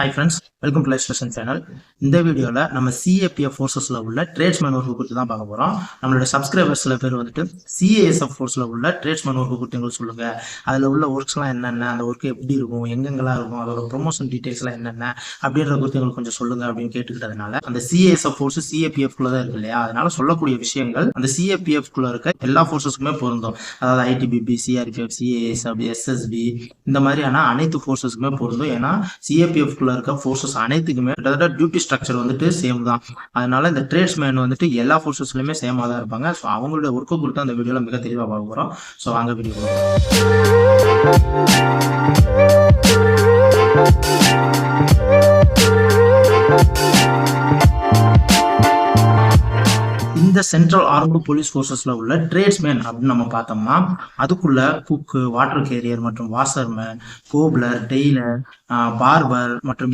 Hi friends, welcome to Life Station channel. இந்த வீடியோல நம்ம CAPF forcesல உள்ள ட்ரேட்ஸ்மேன் ஒர்க் குறித்து தான் பார்க்க போறோம். நம்மளோட சப்ஸ்கிரைபர்ஸ் சில பேர் வந்துட்டு CASF forceல உள்ள ட்ரேட்ஸ்மேன் ஒர்க் குறித்து எங்களுக்கு சொல்லுங்க. அதுல உள்ள ஒர்க்ஸ்லாம் என்னென்ன, அந்த ஒர்க் எப்படி இருக்கும், எங்கெங்கெல்லாம் இருக்கும், அதோட ப்ரொமோஷன் டீடைல்ஸ்லாம் என்னென்ன அப்படின்ற குறித்து எங்களுக்கு கொஞ்சம் சொல்லுங்க அப்படின்னு கேட்டுக்கிட்டதுனால அந்த CASF force CAPF குள்ள தான் இருக்கு இல்லையா, அதனால சொல்லக்கூடிய விஷயங்கள் அந்த CAPF குள்ள இருக்க எல்லா ஃபோர்ஸஸ்க்குமே பொருந்தும். அதாவது ITBP, CRPF, CASF, SSB இந்த மாதிரியான அனைத்து ஃபோர்ஸஸ்க்குமே பொருந்தும். ஏன்னா CAPF இருக்க ஃபோர்ஸஸ் அனைத்துக்குமே கிட்டத்தட்ட டியூட்டி ஸ்ட்ரக்சர் வந்துட்டு சேம் தான். அதனால இந்த ட்ரேட்ஸ்மேன் வந்துட்டு எல்லா ஃபோர்ஸஸ்லயுமே சேமா தான் இருப்பாங்க. ஸோ அவங்களுடைய ஒர்க்கை குறித்து அந்த வீடியோல மிக தெளிவாக பார்க்க போறோம். ஸோ வாங்க வீடியோ இந்த சென்ட்ரல் ஆர்ம்டு போலீஸ் ஃபோர்ஸஸ்ல உள்ள ட்ரேட்ஸ்மேன் அப்படின்னு நம்ம பார்த்தோம்னா அதுக்குள்ள குக்கு, வாட்டர் கேரியர் மற்றும் வாஷர்மேன், கோப்லர், டெய்லர், பார்பர் மற்றும்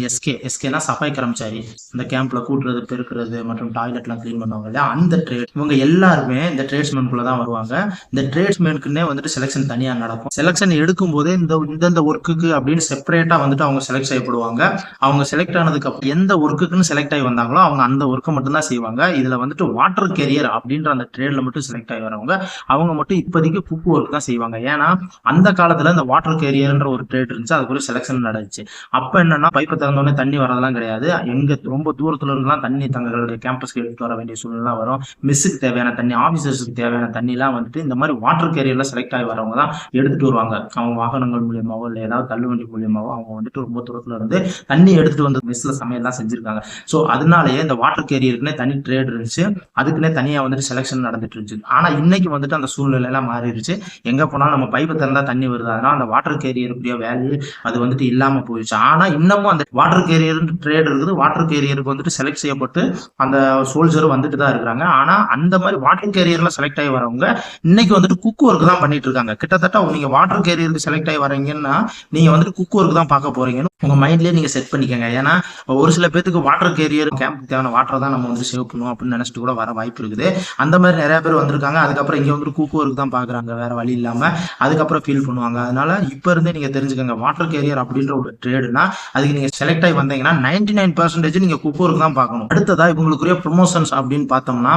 எஸ்கேனா சஃபாய் கர்மச்சாரி, இந்த கேம்ப்ல கூட்டுறது, பெருக்கிறது மற்றும் டாய்லெட்லாம் கிளீன் பண்ணுவாங்க இல்லையா, அந்த ட்ரேட் இவங்க எல்லாருமே இந்த ட்ரேட்ஸ்மேனுக்குள்ள தான் வருவாங்க. இந்த ட்ரேட்ஸ்மேனுக்குன்னே வந்துட்டு செலெக்ஷன் தனியா நடக்கும். செலெக்ஷன் எடுக்கும் போதே இந்த ஒர்க்குக்கு அப்படின்னு செப்பரேட்டா வந்துட்டு அவங்க செலக்ட் செய்யப்படுவாங்க. அவங்க செலக்ட் ஆனதுக்கு அப்புறம் எந்த ஒர்க்குன்னு செலக்ட் ஆகி வந்தாங்களோ அவங்க அந்த ஒர்க்கை மட்டும் தான் செய்வாங்க. இதுல வந்துட்டு வாட்டர் கேரியர் அப்படின்ற அந்த ட்ரேட்ல மட்டும் செலக்ட் ஆகி வரவங்க அவங்க மட்டும் இப்போதைக்கு குக் ஒர்க் தான் செய்வாங்க. ஏன்னா அந்த காலத்துல இந்த வாட்டர் கேரியர்ன்ற ஒரு ட்ரேட் இருந்துச்சு, அதுக்குள்ள செலெக்ஷன் நடந்துச்சு. அப்ப என்னன்னா பைப்பை திறந்தோடனே தண்ணி வரதெல்லாம் கிடையாது. எங்க ரொம்ப தூரத்துல இருக்கலாம் தண்ணி தங்களுடைய கேம்பஸ்க்கு எடுத்து வர வேண்டிய சூழ்நிலை வரும். மிஸ்ஸுக்கு தேவையான தண்ணி, ஆபீசர்ஸுக்கு தேவையான தண்ணி எல்லாம் வந்துட்டு இந்த மாதிரி வாட்டர் கேரியர்ல செலக்ட் ஆகி வரவங்க தான் எடுத்துட்டு வருவாங்க. அவங்க வாகனங்கள் மூலியமாவோ இல்லை ஏதாவது தள்ளுவண்டி மூலியமாவோ அவங்க வந்துட்டு ரொம்ப தூரத்துல இருந்து தண்ணி எடுத்துட்டு வந்து மெஸ்ல சமையல்லாம் செஞ்சிருக்காங்க. ஸோ அதனாலேயே இந்த வாட்டர் கேரியருக்குன்னே தனி ட்ரேட் இருந்துச்சு, அதுக்குன்னே தனியா வந்துட்டு செலெக்ஷன் நடந்துட்டு இருந்துச்சு. ஆனா இன்னைக்கு வந்துட்டு அந்த சூழ்நிலை எல்லாம் மாறிடுச்சு. எங்க போனாலும் நம்ம பைப்பை திறந்தா தண்ணி வருது. அதனால அந்த வாட்டர் கேரியருக்குரிய வேல்யூ அது வந்துட்டு இல்லாம போயிடுச்சு. ஆனா இன்னமும் அந்த வாட்டர் கேரியர் ட்ரேட் இருக்குது. வாட்டர் கேரியருக்கு வந்துட்டு செலக்ட் செய்யப்பட்டு அந்த சோல்ஜரும் வந்துட்டு தான் இருக்கிறாங்க. ஆனா அந்த மாதிரி வாட்டர் கேரியர்ல செலக்ட் ஆகி வரவங்க இன்னைக்கு வந்துட்டு குக் ஒர்க் தான் பண்ணிட்டு இருக்காங்க. கிட்டத்தட்ட நீங்க வாட்டர் கேரியருக்கு செலக்ட் ஆகி வரீங்கன்னா நீங்க வந்துட்டு குக் ஒர்க் தான் பார்க்க போறீங்கன்னு உங்க மைண்ட்லயே நீங்க செட் பண்ணிக்கங்க. ஏன்னா ஒரு சில பேருக்கு வாட்டர் கேரியர் கேம்ப் தேவையான வாட்டர் தான் நம்ம வந்து சேவ் பண்ணுவோம் அப்படின்னு நினைச்சிட்டு கூட வர வாய்ப்பு இருக்குது. அந்த மாதிரி நிறைய பேர் வந்திருக்காங்க. அதுக்கப்புறம் இங்க வந்து குக் ஒர்க் தான் பாக்குறாங்க, வேற வழி இல்லாம அதுக்கப்புறம் ஃபீல் பண்ணுவாங்க. அதனால இப்ப இருந்தே நீங்க தெரிஞ்சுக்கங்க, வாட்டர் கேரியர் அப்படின்ற ஒரு ட்ரேடுனா அதுக்கு நீங்க செலக்ட் ஆகி வந்தீங்கன்னா 99% நீங்க குக் ஒர்க் தான் பார்க்கணும். அடுத்ததா இவங்களுக்குரிய ப்ரொமோஷன்ஸ் அப்படின்னு பார்த்தோம்னா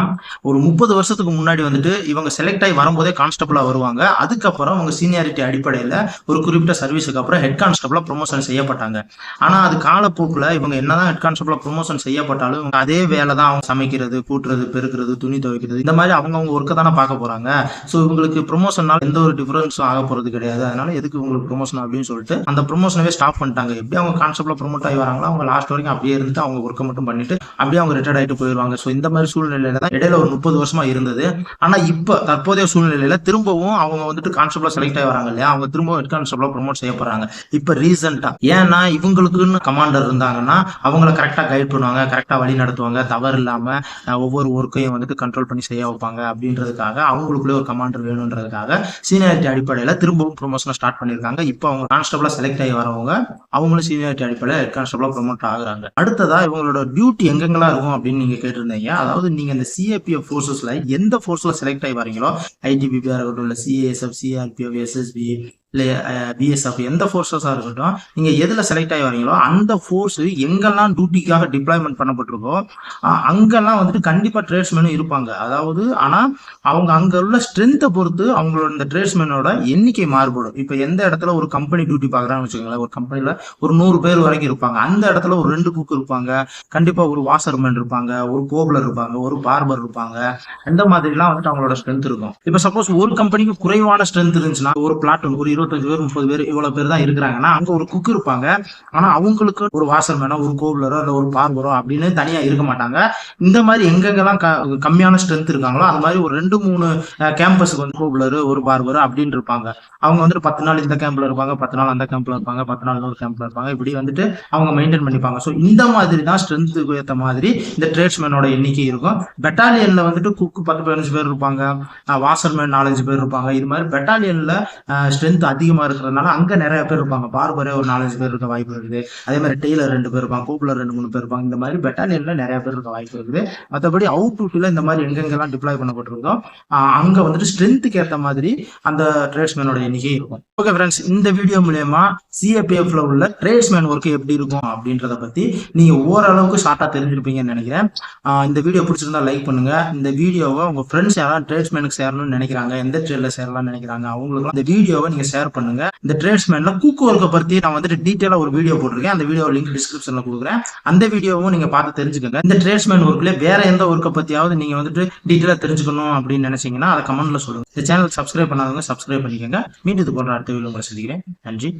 ஒரு 30 வருஷத்துக்கு முன்னாடி வந்துட்டு இவங்க செலக்ட் ஆகி வரும்போதே கான்ஸ்டபிளா வருவாங்க. அதுக்கப்புறம் அவங்க சீனியாரிட்டி அடிப்படையில ஒரு குறிப்பிட்ட சர்வீஸுக்கு அப்புறம் ஹெட் கான்ஸ்டபிளா ப்ரொமோஷன் செய்யப்பட்டாங்க. ஆனா அது காலப்போக்குல இவங்க என்னதான் ஹெட் கான்ஸ்டபிளா ப்ரொமோஷன் செய்யப்பட்டாலும் இவங்க அதே வேலை தான், அவங்க சமைக்கிறது, கூட்டுறது, பெருக்கிறது, துணி துவைக்கிறது, இந்த மாதிரி அவங்க ஒர்க்கை தானே பார்க்க போறாங்க. ஸோ இவங்களுக்கு ப்ரொமோஷனால் எந்த ஒரு டிஃபரன்ஸும் ஆக போறது கிடையாது. அதனால எதுக்கு உங்களுக்கு ப்ரொமோஷன் அப்படின்னு சொல்லிட்டு அந்த ப்ரொமோஷனவே ஸ்டாப் பண்ணிட்டாங்க. எப்படி அவங்க கான்ஸ்டபிளா ப்ரொமோட் ஆகி வராங்களோ அவங்க லாஸ்ட் வரைக்கும் அப்படியே இருந்துட்டு அவங்க ஒர்க்கை மட்டும் பண்ணிட்டு அப்படியே அவங்க ரிட்டையர்ட் ஆகிட்டு போயிடுவாங்க. ஸோ இந்த மாதிரி சூழ்நிலையில தான் இடையில ஒரு 30 வருஷமா இருந்தது. ஆனா இப்ப தற்போதைய சூழ்நிலையில திரும்பவும் அவங்க வந்துட்டு கான்ஸ்டபிளா செலக்ட் ஆகி வராங்க இல்லையா, அவங்க திரும்பவும் ஹெட் கான்ஸ்டபிளா ப்ரொமோட் செய்யப்படுறாங்க இப்ப ரீசெண்டா. ஏன்னா இவங்களுக்குன்னு கமாண்டர் இருந்தாங்கன்னா அவங்கள கரெக்டா கைட் பண்ணுவாங்க, கரெக்டா வழி நடத்துவாங்க, தவறு இல்லாம ஒவ்வொரு ஒர்க்கையும் வந்துட்டு கண்ட்ரோல் பண்ணி செய்ய வைப்பாங்க. அப்படின்றதுக்காக அவங்களுக்குள்ளே ஒரு கமாண்டர் வேணும்ன்றதுக்காக சீனியாரிட்டி அடிப்படையில திரும்பவும் ப்ரொமோஷனை ஸ்டார்ட் பண்ணியிருக்காங்க. இப்போ அவங்க கான்ஸ்டபிளா செலக்ட் ஆகி வரவங்க அவங்களும் சீனியாரிட்டி அடிப்படையில் ஹெட் கான்ஸ்டபிளா ப்ரொமோட் ஆகுறாங்க. அடுத்ததா இவங்களோட டியூட்டி எங்கெங்கெல்லாம் இருக்கும் அப்படின்னு நீங்க கேட்டிருந்தீங்க. அதாவது நீங்க இந்த CAPF ஃபோர்ஸஸ்ல எந்த ஃபோர்ஸ்ல செலக்ட் ஆகி வரீங்களோ, ITBP இருக்கட்டும், இல்ல CASF, CRPF, SSB, இல்லை BSF, எந்த ஃபோர்ஸஸாக இருக்கட்டும், நீங்கள் எதில் செலக்ட் ஆகி வரீங்களோ அந்த ஃபோர்ஸ் எங்கெல்லாம் டியூட்டிக்காக டிப்ளாய்மெண்ட் பண்ணப்பட்டிருக்கோ அங்கெல்லாம் வந்துட்டு கண்டிப்பாக ட்ரேட்ஸ்மேனும் இருப்பாங்க. அதாவது ஆனால் அவங்க அங்கே உள்ள ஸ்ட்ரென்த்தை பொறுத்து அவங்களோட இந்த ட்ரேட்ஸ்மேனோட எண்ணிக்கை மாறுபடும். இப்போ எந்த இடத்துல ஒரு கம்பெனி டியூட்டி பார்க்குறான்னு வச்சுக்கோங்களேன், ஒரு கம்பெனியில் ஒரு 100 பேர் வரைக்கும் இருப்பாங்க. அந்த இடத்துல ஒரு 2 குக் இருப்பாங்க, கண்டிப்பாக ஒரு வாஷர்மேன் இருப்பாங்க, ஒரு கோப்லர் இருப்பாங்க, ஒரு பார்பர் இருப்பாங்க. இந்த மாதிரிலாம் வந்துட்டு அவங்களோட ஸ்ட்ரென்த் இருக்கும். இப்போ சப்போஸ் ஒரு கம்பெனிக்கு குறைவான ஸ்ட்ரென்த் இருந்துச்சுன்னா, ஒரு பிளாட்டூன் ஒரு 25 பேர் 30 பேர் இவ்வளவு பேர் தான் இருக்கிறாங்கன்னா அங்க ஒரு குக் இருப்பாங்க. ஆனா அவங்களுக்கு ஒரு வாஷர்மேனோ, ஒரு கோப்லரோ, இல்ல ஒரு பார்பரோ அப்படின்னு தனியா இருக்க மாட்டாங்க. இந்த மாதிரி எங்கெங்கெல்லாம் கம்மியான ஸ்ட்ரென்த் இருக்காங்களோ அது மாதிரி ஒரு 2-3 கேம்பஸுக்கு வந்து கோப்லரு, ஒரு பார்பர் அப்படின்னு இருப்பாங்க. அவங்க வந்துட்டு 10 நாள் இந்த கேம்ப்ல இருப்பாங்க, 10 நாள் அந்த கேம்ப்ல இருப்பாங்க, 10 நாள் இன்னொரு கேம்ப்ல இருப்பாங்க. இப்படி வந்துட்டு அவங்க மெயின்டைன் பண்ணிப்பாங்க. ஸோ இந்த மாதிரி தான் ஸ்ட்ரென்த்துக்கு ஏற்ற மாதிரி இந்த ட்ரேட்ஸ்மேனோட எண்ணிக்கை இருக்கும். பெட்டாலியன்ல வந்துட்டு குக் 10-15 பேர் இருப்பாங்க, வாஷர்மேன் 4-5 பேர் இருப்பாங்க. இது மாதிரி பெட்டாலியன்ல ஸ்ட்ரென்த் அதிகமா இருக்கிறதுனால அங்க நிறைய பேர் இருப்பாங்க. பார்பரே ஒரு 4-5 பேர் இருக்க வாய்ப்பு இருக்குது. அதே மாதிரி டெய்லர் 2 பேர் இருப்பாங்க, கோப்லர் 2-3 பேர் இருப்பாங்க. இந்த மாதிரி பெட்டாலியன்ல நிறைய பேர் இருக்க வாய்ப்பு இருக்குது. மற்றபடி அவுட் டியூட்டில இந்த மாதிரி எங்கெங்கெல்லாம் டிப்ளாய் பண்ணப்பட்டிருக்கோ அங்க வந்துட்டு ஸ்ட்ரென்த்துக்கு ஏற்ற மாதிரி அந்த ட்ரேட்ஸ்மேனோட எண்ணிக்கை இருக்கும். ஓகே ஃப்ரெண்ட்ஸ், இந்த வீடியோ மூலயமா சிஏபிஎஃப்ல உள்ள ட்ரேட்ஸ்மேன் ஒர்க் எப்படி இருக்கும் அப்படின்றத பத்தி நீங்க ஓரளவுக்கு ஷார்ட்டா தெரிஞ்சிருப்பீங்கன்னு நினைக்கிறேன். இந்த வீடியோ பிடிச்சிருந்தா லைக் பண்ணுங்க. இந்த வீடியோவை உங்க ஃப்ரெண்ட்ஸ் யாராவது ட்ரேட்ஸ்மேனுக்கு சேரணும்னு நினைக்கிறாங்க, எந்த ட்ரேட்ல சேரலாம்னு நினைக்கிறாங்க, அவங்களுக்கு இந்த வீடியோவை நீங்க ஷேர் பண்ணுங்க. இந்த ட்ரேட்ஸ்மேன்ல குக் ஒர்க்கை பத்தி நான் வந்துட்டு டீட்டெயிலா ஒரு வீடியோ போட்டிருக்கேன். அந்த வீடியோ லிங்க் டிஸ்கிரிப்ஷன்ல கொடுக்குறேன். அந்த வீடியோவும் நீங்க பார்த்து தெரிஞ்சுக்கோங்க. இந்த ட்ரேட்ஸ்மேன் ஒர்க்ல வேற எந்த ஒர்க்கை பத்தியாவது நீங்க வந்துட்டு டீட்டெயிலா தெரிஞ்சுக்கணும் அப்படின்னு நினைச்சீங்கன்னா அதை கமெண்ட்ல சொல்லுங்க. இந்த சேனல் சப்ஸ்கிரைப் பண்ணாதவங்க சப்ஸ்கிரைப் பண்ணிக்கோங்க. மீண்டும் இது போன்ற அடுத்த வீடியோ உங்களை சந்திக்கிறேன். நன்றி.